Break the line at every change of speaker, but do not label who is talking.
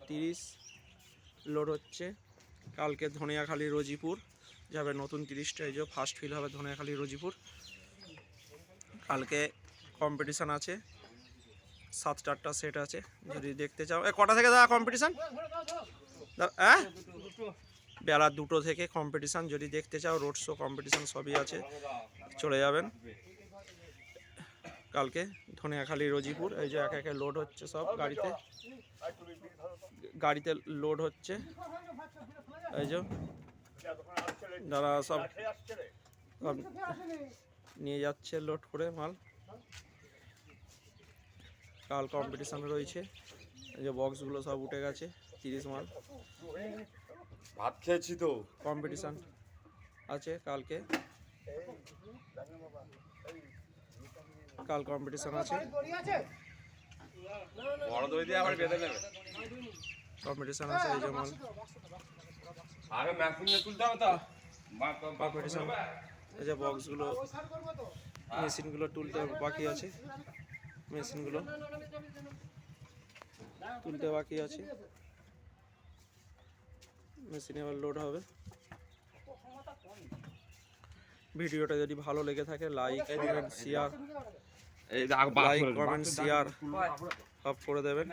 30 load হচ্ছে। কালকে ধনিয়াখালী রোজিপুর যাবে নতুন 30টা, এই যে ফার্স্ট ফিল হবে ধনিয়াখালী রোজিপুর। কালকে কম্পিটিশান আছে, 7-8টা সেট আছে যদি দেখতে চাও। কটা থেকে দাদা কম্পিটিশান? হ্যাঁ, বেলা 2টো থেকে কম্পিটিশান। যদি দেখতে চাও রোড শো কম্পিটিশান সবই আছে, চলে যাবেন কালকে ধনিয়াখালী রোজিপুর। এই যে একে একে লোড হচ্ছে, সব গাড়িতে লোড হচ্ছে। এই যে যারা সব নিয়ে যাচ্ছে লোড করে মাল। কাল কম্পিটিশান রয়েছে, এই যে বক্সগুলো সব উঠে গেছে। 30 মাল
ভাত খেয়েছি তো।
কম্পিটিশান আছে কালকে, কাল কম্পিটিশান আছে।
বড় দই দিয়ে আবার বেঁধে নেবে।
কম্পিটিশান আছে, এই যে মাল
আগে মেশিনে তুলতে হবে তো।
কম্পিটিশান। এই যে বক্সগুলো, মেশিনগুলো তুলতে বাকি আছে, মেশিনগুলো তুলতে বাকি আছে। মেশিনে এবার লোড হবে। ভিডিওটা যদি ভালো লেগে থাকে লাইক কমেন্ট শেয়ার সব করে দেবেন।